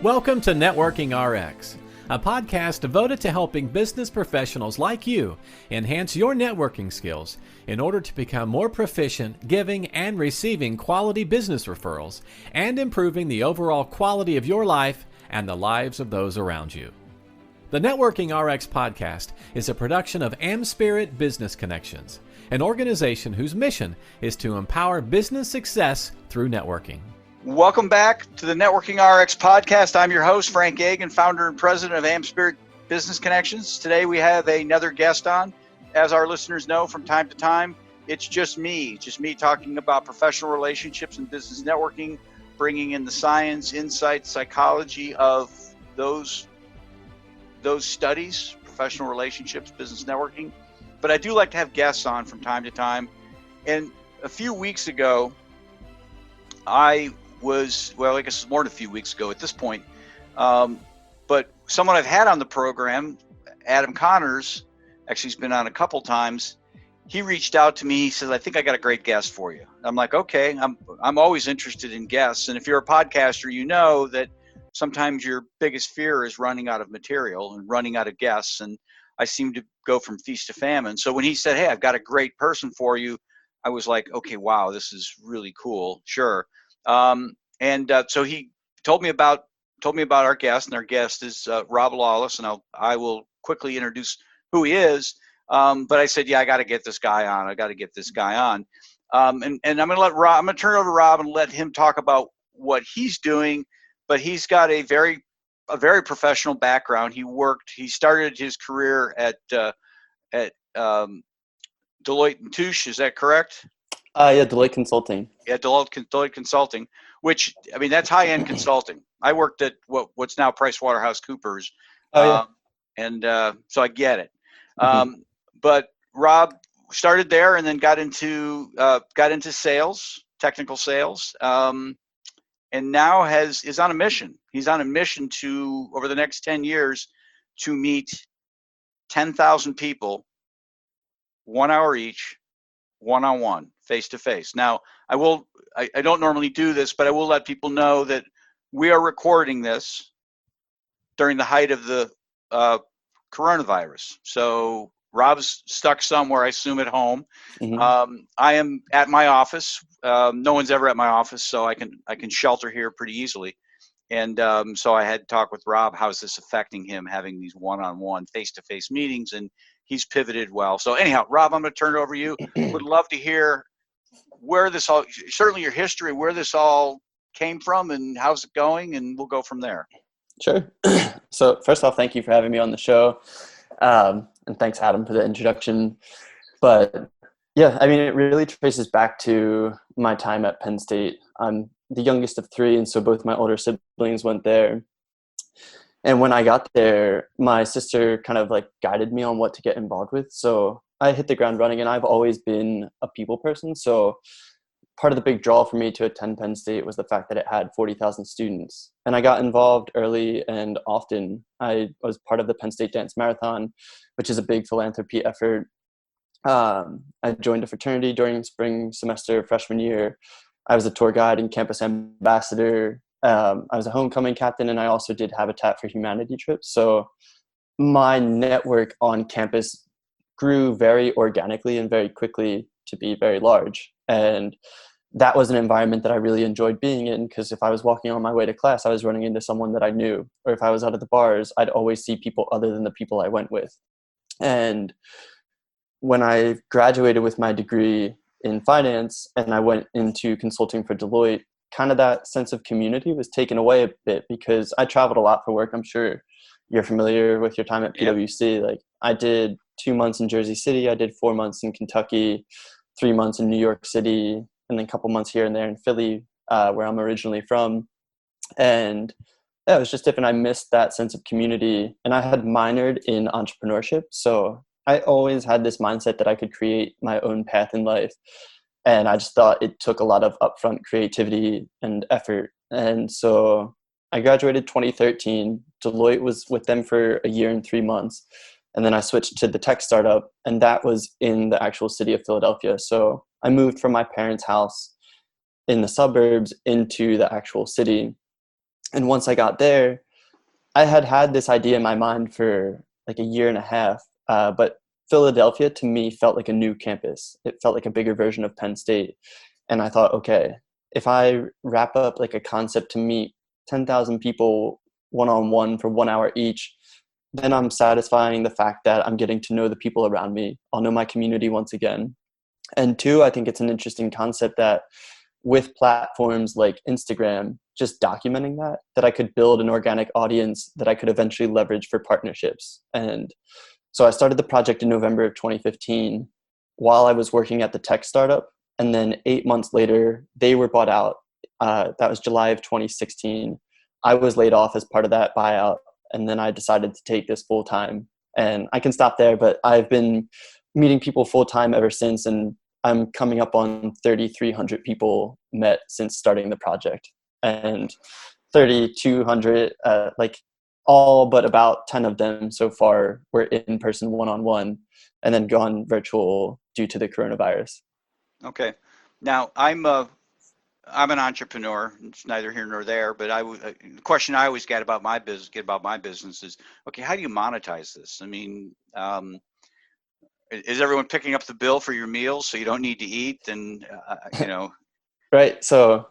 Welcome to Networking RX, a podcast devoted to helping business professionals like you enhance your networking skills in order to become more proficient giving and receiving quality business referrals and improving the overall quality of your life and the lives of those around you. The Networking RX podcast is a production of AmSpirit Business Connections, an organization whose mission is to empower business success through networking. Welcome back to the Networking RX podcast. I'm your host, Frank Gagan, founder and president of AmSpirit Business Connections. Today we have another guest on. As our listeners know, from time to time, it's just me talking about professional relationships and business networking, bringing in the science, insight, psychology of those studies, professional relationships, business networking. But I do like to have guests on from time to time. And a few weeks ago, I guess it's more than a few weeks ago at this point, but someone I've had on the program, Adam Connors, actually he's been on a couple times. He reached out to me. He says, "I think I got a great guest for you." I'm like, "Okay." I'm always interested in guests, and if you're a podcaster, you know that sometimes your biggest fear is running out of material and running out of guests, and I seem to go from feast to famine. So when he said, "Hey, I've got a great person for you," I was like, "Okay, wow, this is really cool." Sure. So he told me about our guest, and our guest is Rob Lawless, and I will quickly introduce who he is. But I said, "Yeah, I got to get this guy on. And I'm going to turn it over to Rob and let him talk about what he's doing. But he's got a very professional background. He started his career at Deloitte and Touche. Is that correct? Yeah, Deloitte Consulting. Yeah, Deloitte Consulting, which, I mean, that's high-end consulting. I worked at what's now PricewaterhouseCoopers, so I get it. But Rob started there and then got into sales, technical sales, and now is on a mission. He's on a mission to, over the next 10 years, to meet 10,000 people, 1 hour each, one-on-one, face-to-face. Now, I don't normally do this, but I will let people know that we are recording this during the height of the coronavirus. So Rob's stuck somewhere, I assume at home. I am at my office. No one's ever at my office, so I can shelter here pretty easily. And so I had to talk with Rob. How is this affecting him, having these one-on-one, face-to-face meetings? And he's pivoted well. So anyhow, Rob, I'm going to turn it over to you. Would love to hear certainly your history, where this all came from and how's it going, and we'll go from there. Sure. So first off, thank you for having me on the show. And thanks, Adam, for the introduction. But yeah, I mean, it really traces back to my time at Penn State. I'm the youngest of three, and so both my older siblings went there. And when I got there, my sister kind of like guided me on what to get involved with. So I hit the ground running, and I've always been a people person. So part of the big draw for me to attend Penn State was the fact that it had 40,000 students. And I got involved early and often. I was part of the Penn State Dance Marathon, which is a big philanthropy effort. I joined a fraternity during spring semester freshman year. I was a tour guide and campus ambassador. I was a homecoming captain, and I also did Habitat for Humanity trips. So my network on campus grew very organically and very quickly to be very large. And that was an environment that I really enjoyed being in, because if I was walking on my way to class, I was running into someone that I knew. Or if I was out at the bars, I'd always see people other than the people I went with. And when I graduated with my degree in finance and I went into consulting for Deloitte, kind of that sense of community was taken away a bit, because I traveled a lot for work. I'm sure you're familiar with your time at PwC. Like, I did 2 months in Jersey City. I did 4 months in Kentucky, 3 months in New York City, and then a couple months here and there in Philly, where I'm originally from. And yeah, it was just different. I missed that sense of community, and I had minored in entrepreneurship. So I always had this mindset that I could create my own path in life. And I just thought it took a lot of upfront creativity and effort. And so I graduated 2013. Deloitte was with them for a year and 3 months. And then I switched to the tech startup, and that was in the actual city of Philadelphia. So I moved from my parents' house in the suburbs into the actual city. And once I got there, I had this idea in my mind for like a year and a half, but Philadelphia to me felt like a new campus. It felt like a bigger version of Penn State. And I thought, okay, if I wrap up like a concept to meet 10,000 people one-on-one for 1 hour each, then I'm satisfying the fact that I'm getting to know the people around me. I'll know my community once again. And two, I think it's an interesting concept that with platforms like Instagram, just documenting that I could build an organic audience that I could eventually leverage for partnerships. And so I started the project in November of 2015 while I was working at the tech startup. And then 8 months later, they were bought out. That was July of 2016. I was laid off as part of that buyout. And then I decided to take this full time. And I can stop there, but I've been meeting people full time ever since. And I'm coming up on 3,300 people met since starting the project. And 3,200, like all but about 10 of them so far were in person one-on-one and then gone virtual due to the coronavirus. Okay. Now I'm an entrepreneur. It's neither here nor there, but the question I always get about my business is, okay, how do you monetize this? I mean, is everyone picking up the bill for your meals so you don't need to eat? And Right. So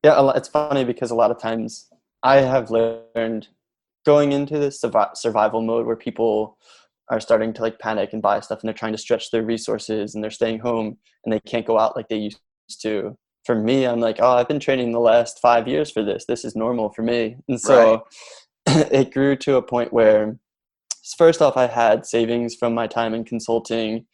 yeah, it's funny because a lot of times I have learned going into this survival mode where people are starting to like panic and buy stuff and they're trying to stretch their resources and they're staying home and they can't go out like they used to. For me, I'm like, oh, I've been training the last 5 years for this. This is normal for me. And so it grew to a point where first off, I had savings from my time in consulting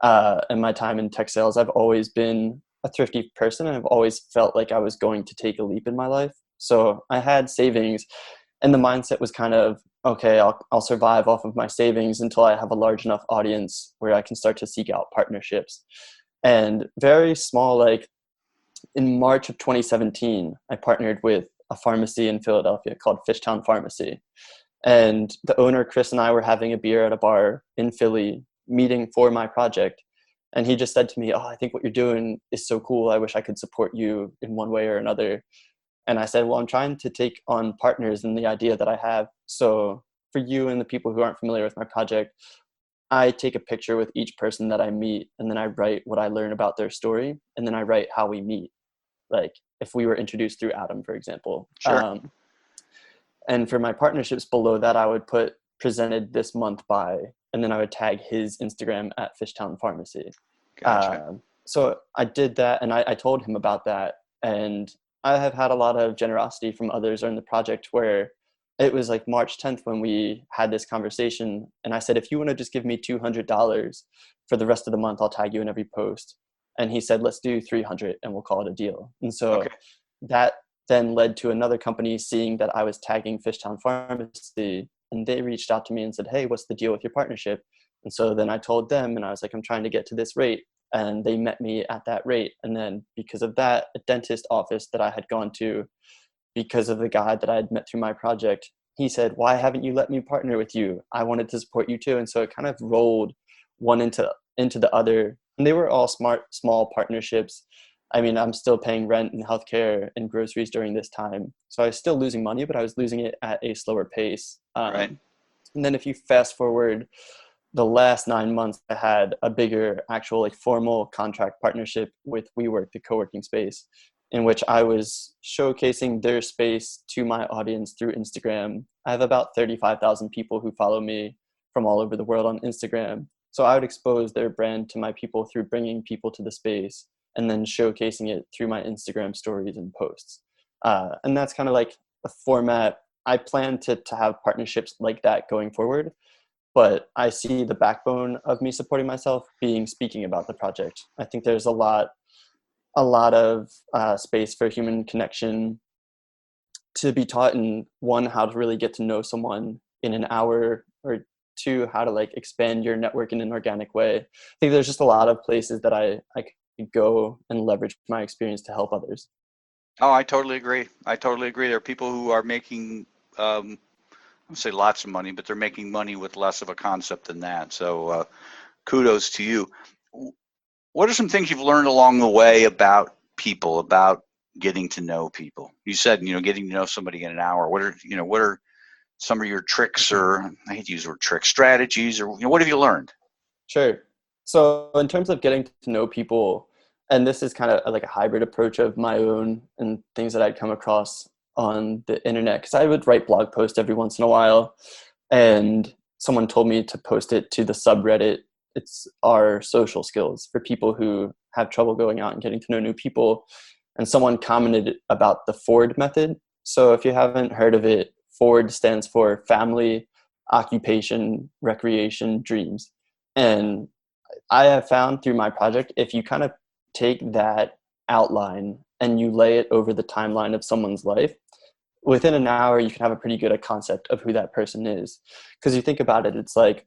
and my time in tech sales. I've always been a thrifty person and I've always felt like I was going to take a leap in my life. So I had savings and the mindset was kind of, okay, I'll survive off of my savings until I have a large enough audience where I can start to seek out partnerships. And very small, like in March of 2017, I partnered with a pharmacy in Philadelphia called Fishtown Pharmacy. And the owner, Chris, and I were having a beer at a bar in Philly, meeting for my project. And he just said to me, oh, I think what you're doing is so cool. I wish I could support you in one way or another. And I said, well, I'm trying to take on partners in the idea that I have. So for you and the people who aren't familiar with my project, I take a picture with each person that I meet, and then I write what I learn about their story, and then I write how we meet. Like if we were introduced through Adam, for example. Sure. And for my partnerships below that, I would put presented this month by, and then I would tag his Instagram at Fishtown Pharmacy. Gotcha. So I did that, and I told him about that. And I have had a lot of generosity from others in the project where it was like March 10th when we had this conversation. And I said, if you want to just give me $200 for the rest of the month, I'll tag you in every post. And he said, let's do 300 and we'll call it a deal. And so that then led to another company seeing that I was tagging Fishtown Pharmacy, and they reached out to me and said, hey, what's the deal with your partnership? And so then I told them, and I was like, I'm trying to get to this rate. And they met me at that rate. And then because of that, a dentist office that I had gone to, because of the guy that I had met through my project, he said, why haven't you let me partner with you? I wanted to support you too. And so it kind of rolled one into the other. And they were all small partnerships. I mean, I'm still paying rent and healthcare and groceries during this time. So I was still losing money, but I was losing it at a slower pace. Right. And then if you fast forward the last 9 months, I had a bigger actual like formal contract partnership with WeWork, the co-working space, in which I was showcasing their space to my audience through Instagram. I have about 35,000 people who follow me from all over the world on Instagram. So I would expose their brand to my people through bringing people to the space and then showcasing it through my Instagram stories and posts. And that's kind of like a format. I plan to have partnerships like that going forward, but I see the backbone of me supporting myself being speaking about the project. I think there's a lot of space for human connection to be taught in one, how to really get to know someone in an hour, or two, how to like expand your network in an organic way. I think there's just a lot of places that I could go and leverage my experience to help others. Oh, I totally agree. There are people who are making, I would say lots of money, but they're making money with less of a concept than that. So kudos to you. What are some things you've learned along the way about people, about getting to know people? You said, getting to know somebody in an hour. What are some of your tricks, or I hate to use the word trick, strategies, or what have you learned? Sure. So in terms of getting to know people, and this is kind of like a hybrid approach of my own and things that I'd come across on the internet, because I would write blog posts every once in a while, and someone told me to post it to the subreddit. It's our social skills for people who have trouble going out and getting to know new people. And someone commented about the FORD method. So if you haven't heard of it, FORD stands for family, occupation, recreation, dreams. And I have found through my project, if you kind of take that outline and you lay it over the timeline of someone's life, within an hour, you can have a pretty good concept of who that person is. Because you think about it, it's like,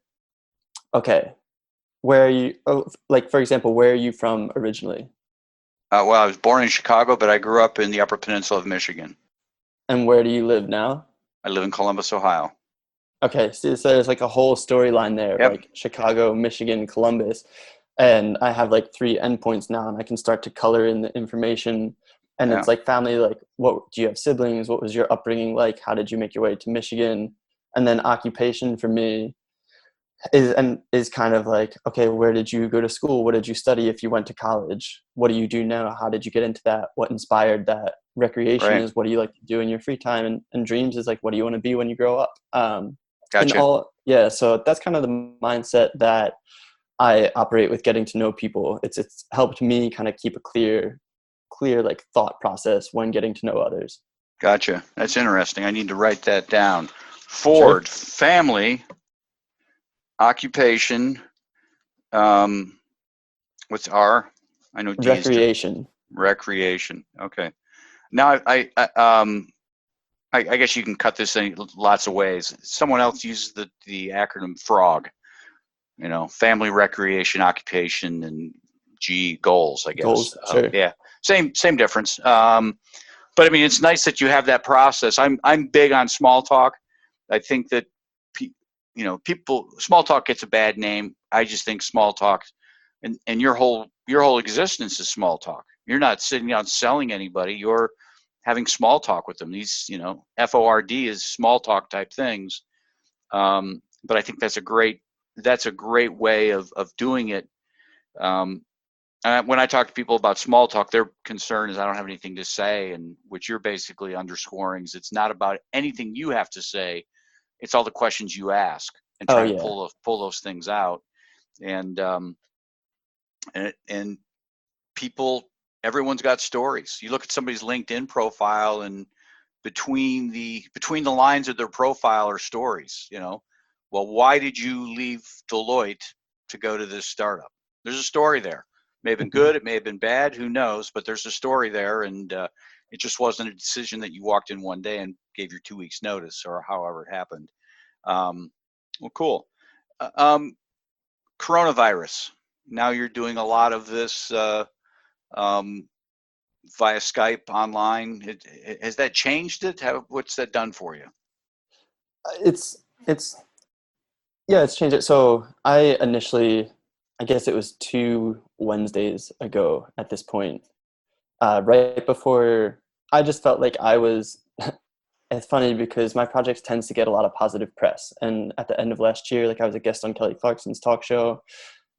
okay, where are you, like, for example, where are you from originally? Well, I was born in Chicago, but I grew up in the Upper Peninsula of Michigan. And where do you live now? I live in Columbus, Ohio. Okay, so there's like a whole storyline there, Yep. like Chicago, Michigan, Columbus. And I have like 3 endpoints now, and I can start to color in the information. And it's like family, like, what do you have siblings? What was your upbringing like? How did you make your way to Michigan? And then occupation for me is kind of like, okay, where did you go to school? What did you study if you went to college? What do you do now? How did you get into that? What inspired that? Recreation is, what do you like to do in your free time? And dreams is like, what do you want to be when you grow up? Gotcha. So that's kind of the mindset that I operate with getting to know people. It's helped me kind of keep a clear like thought process when getting to know others. Gotcha. That's interesting. I need to write that down. FORD, sure. Family, occupation, what's R? I know D recreation. Recreation. Okay. Now I guess you can cut this in lots of ways. Someone else uses the acronym FROG. Family, recreation, occupation, and G, goals, I guess. Goals, sure. Yeah. Same difference. But I mean, it's nice that you have that process. I'm big on small talk. I think that people, small talk gets a bad name. I just think small talk, and your whole existence is small talk. You're not sitting out selling anybody. You're having small talk with them. These, FORD is small talk type things. But I think that's a great way of doing it. When I talk to people about small talk, their concern is I don't have anything to say, and what you're basically underscoring is it's not about anything you have to say. It's all the questions you ask and try to pull those things out. And people, everyone's got stories. You look at somebody's LinkedIn profile, and between the lines of their profile are stories. Well, why did you leave Deloitte to go to this startup? There's a story there. It may have been good, it may have been bad, who knows, but there's a story there, and it just wasn't a decision that you walked in one day and gave your 2 weeks notice, or however it happened. Well, cool. Coronavirus. Now you're doing a lot of this via Skype, online. Has that changed it? What's that done for you? It's changed it. So I initially, I guess it was 2 Wednesdays ago at this point, right before, I just felt like I was, it's funny because my project tends to get a lot of positive press. And at the end of last year, like, I was a guest on Kelly Clarkson's talk show.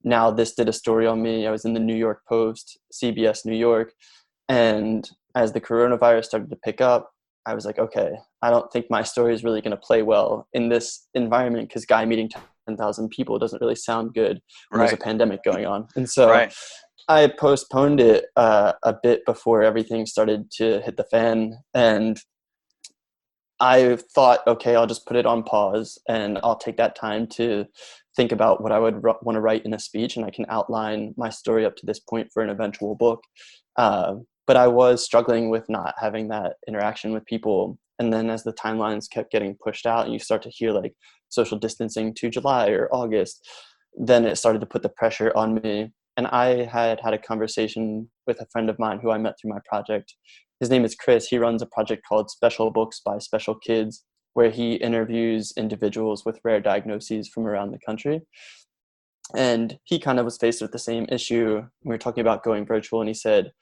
Now this did a story on me. I was in the New York Post, CBS New York. And as the coronavirus started to pick up, I was like, okay, I don't think my story is really going to play well in this environment, because guy meeting 10,000 people doesn't really sound good when there's a pandemic going on. And so I postponed it a bit before everything started to hit the fan. And I thought, okay, I'll just put it on pause, and I'll take that time to think about what I would want to write in a speech, and I can outline my story up to this point for an eventual book. But I was struggling with not having that interaction with people. And then as the timelines kept getting pushed out, and you start to hear like social distancing to July or August, then it started to put the pressure on me. And I had a conversation with a friend of mine who I met through my project. His name is Chris. He runs a project called Special Books by Special Kids, where he interviews individuals with rare diagnoses from around the country. And he kind of was faced with the same issue. We were talking about going virtual, and he said,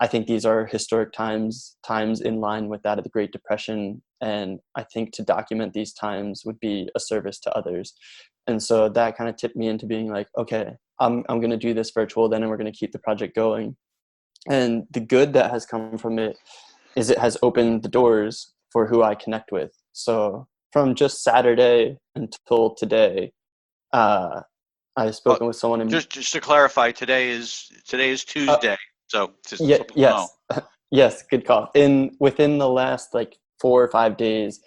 I think these are historic times in line with that of the Great Depression. And I think to document these times would be a service to others. And so that kind of tipped me into being like, okay, I'm going to do this virtual then, and we're going to keep the project going. And the good that has come from it is it has opened the doors for who I connect with. So from just Saturday until today, I've spoken with someone in just to clarify, today is Tuesday. So just yeah, so people know. yes. Yes, good call. Within the last like 4 or 5 days,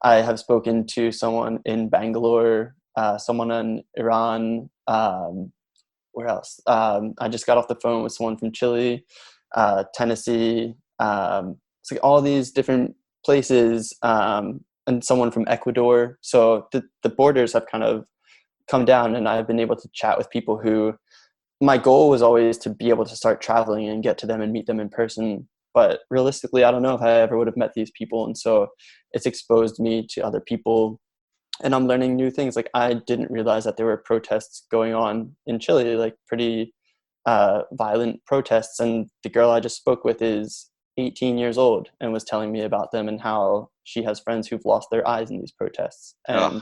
I have spoken to someone in Bangalore, someone in Iran, where else? I just got off the phone with someone from Chile, Tennessee. It's like all these different places, and someone from Ecuador. So the borders have kind of come down, and I've been able to chat with people who, my goal was always to be able to start traveling and get to them and meet them in person. But realistically, I don't know if I ever would have met these people. And so it's exposed me to other people, and I'm learning new things. Like, I didn't realize that there were protests going on in Chile, like pretty violent protests. And the girl I just spoke with is 18 years old and was telling me about them and how she has friends who've lost their eyes in these protests. And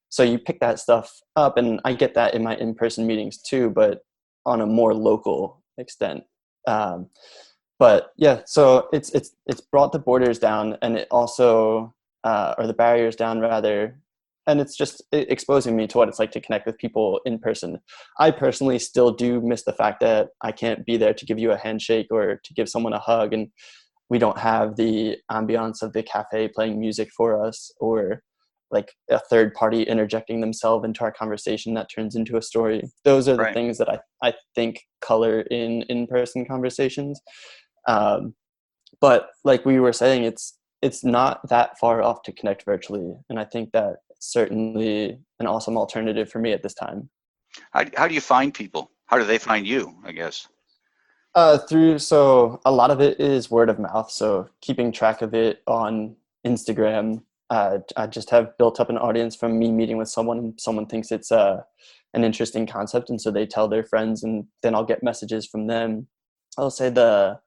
so you pick that stuff up, and I get that in my in-person meetings too, but on a more local extent. But yeah, so it's brought the borders down, and it also, or the barriers down rather, and it's just exposing me to what it's like to connect with people in person. I personally still do miss the fact that I can't be there to give you a handshake or to give someone a hug, and we don't have the ambiance of the cafe playing music for us, or like a third party interjecting themselves into our conversation that turns into a story. Those are the things that I think color in-person conversations. But like we were saying, it's not that far off to connect virtually. And I think that it's certainly an awesome alternative for me at this time. How do you find people? How do they find you, I guess? So a lot of it is word of mouth. So keeping track of it on Instagram. I just have built up an audience from me meeting with someone, and someone thinks it's an interesting concept, and so they tell their friends, and then I'll get messages from them. I'll say the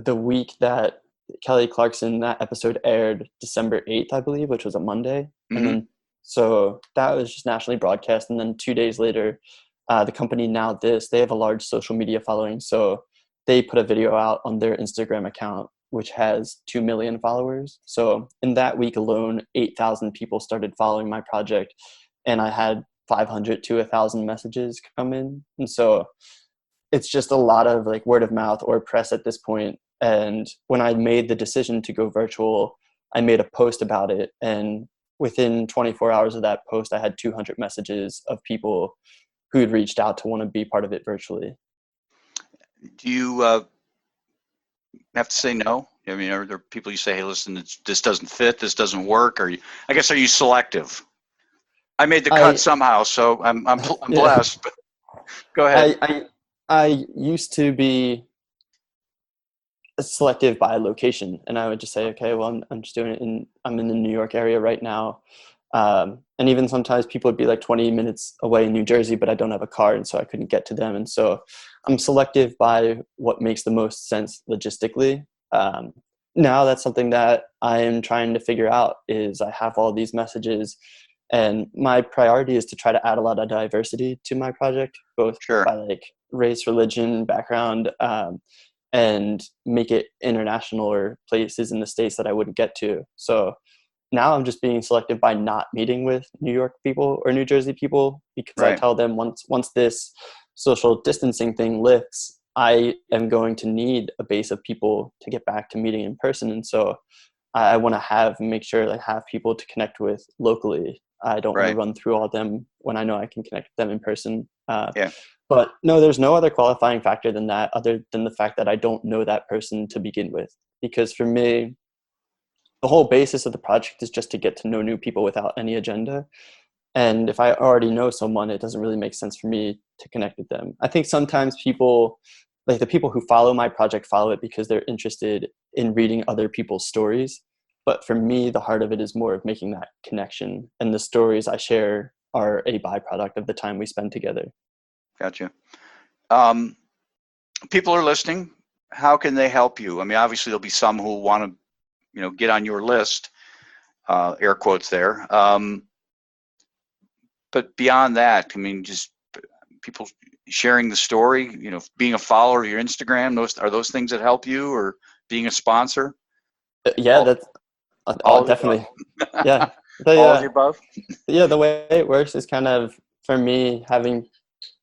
week that Kelly Clarkson, that episode aired, December 8th, I believe, which was a Monday. Mm-hmm. And then, so that was just nationally broadcast. And then 2 days later, the company Now This, they have a large social media following. So they put a video out on their Instagram account, which has 2 million followers. So in that week alone, 8,000 people started following my project, and I had 500 to 1,000 messages come in. And so it's just a lot of like word of mouth or press at this point. And when I made the decision to go virtual, I made a post about it. And within 24 hours of that post, I had 200 messages of people who had reached out to want to be part of it virtually. Do you have to say no? I mean, are there people you say, hey, listen, this doesn't fit, this doesn't work? Or I guess, are you selective? I made the cut somehow, so I'm blessed. But go ahead. I used to be selective by location, and I would just say, okay, well, I'm just doing it I'm in the New York area right now. And even sometimes people would be like 20 minutes away in New Jersey, but I don't have a car, and so I couldn't get to them. And so I'm selective by what makes the most sense logistically. Now that's something that I am trying to figure out. Is I have all these messages, and my priority is to try to add a lot of diversity to my project, both by like race, religion, background, and make it international, or places in the States that I wouldn't get to. So now I'm just being selective by not meeting with New York people or New Jersey people, because I tell them once this social distancing thing lifts, I am going to need a base of people to get back to meeting in person. And so I want to make sure I have people to connect with locally. I don't want to run through all of them when I know I can connect with them in person. But no, there's no other qualifying factor than that, other than the fact that I don't know that person to begin with. Because for me, the whole basis of the project is just to get to know new people without any agenda. And if I already know someone, it doesn't really make sense for me to connect with them. I think sometimes people, like the people who follow my project, follow it because they're interested in reading other people's stories. But for me, the heart of it is more of making that connection. And the stories I share are a byproduct of the time we spend together. Gotcha. People are listening. how can they help you? I mean, obviously there'll be some who want to, get on your list, air quotes there. But beyond that, I mean, just people sharing the story, being a follower of your Instagram, those things that help you, or being a sponsor? Yeah, all, that's all of the definitely. above. Yeah. All of the above? Yeah, the way it works is kind of, for me, having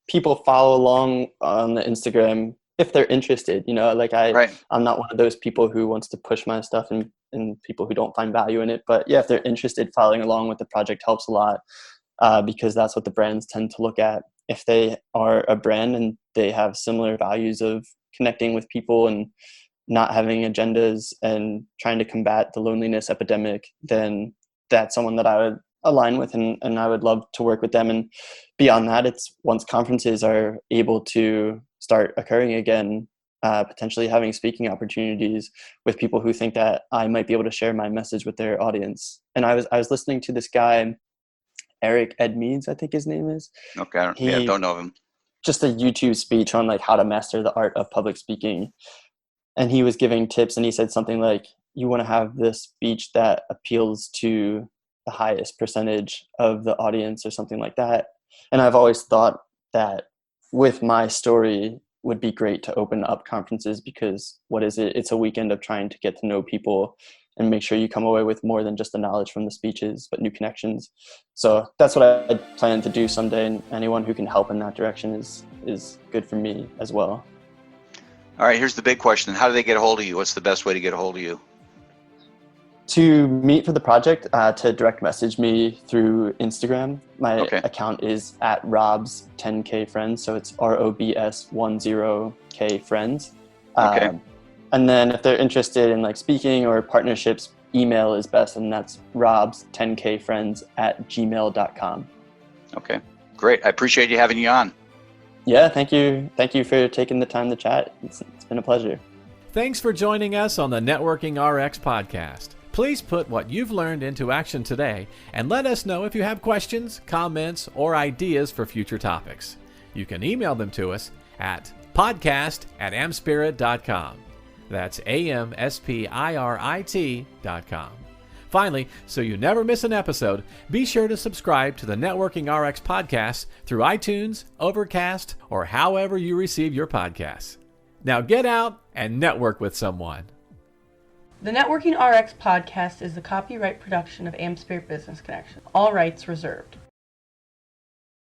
people follow along on the Instagram if they're interested. Like Right. I'm not one of those people who wants to push my stuff and people who don't find value in it. But yeah, if they're interested, following along with the project helps a lot, because that's what the brands tend to look at. If they are a brand and they have similar values of connecting with people and not having agendas and trying to combat the loneliness epidemic, then that's someone that I would align with, and I would love to work with them. And beyond that, it's once conferences are able to start occurring again, potentially having speaking opportunities with people who think that I might be able to share my message with their audience. And I was listening to this guy, Eric Edmeades, I think his name is. Okay. Don't know him. Just a YouTube speech on like how to master the art of public speaking. And he was giving tips, and he said something like, you want to have this speech that appeals to the highest percentage of the audience, or something like that. And I've always thought that with my story would be great to open up conferences, because what is it? It's a weekend of trying to get to know people and make sure you come away with more than just the knowledge from the speeches, but new connections. So that's what I plan to do someday, and anyone who can help in that direction is good for me as well. All right, here's the big question. How do they get a hold of you? What's the best way to get a hold of you? To meet for the project, to direct message me through Instagram. My account is at Rob's 10K Friends, so it's ROBS10K Friends. Okay. And then if they're interested in like speaking or partnerships, email is best, and that's robs10kfriends@gmail.com. Okay, great. I appreciate you having you on. Yeah, thank you. Thank you for taking the time to chat. It's been a pleasure. Thanks for joining us on the Networking RX podcast. Please put what you've learned into action today, and let us know if you have questions, comments, or ideas for future topics. You can email them to us at podcast@amspirit.com. That's AMSPIRIT.com. Finally, so you never miss an episode, be sure to subscribe to the Networking RX podcast through iTunes, Overcast, or however you receive your podcasts. Now get out and network with someone. The Networking RX podcast is the copyright production of AmSpirit Business Connection. All rights reserved.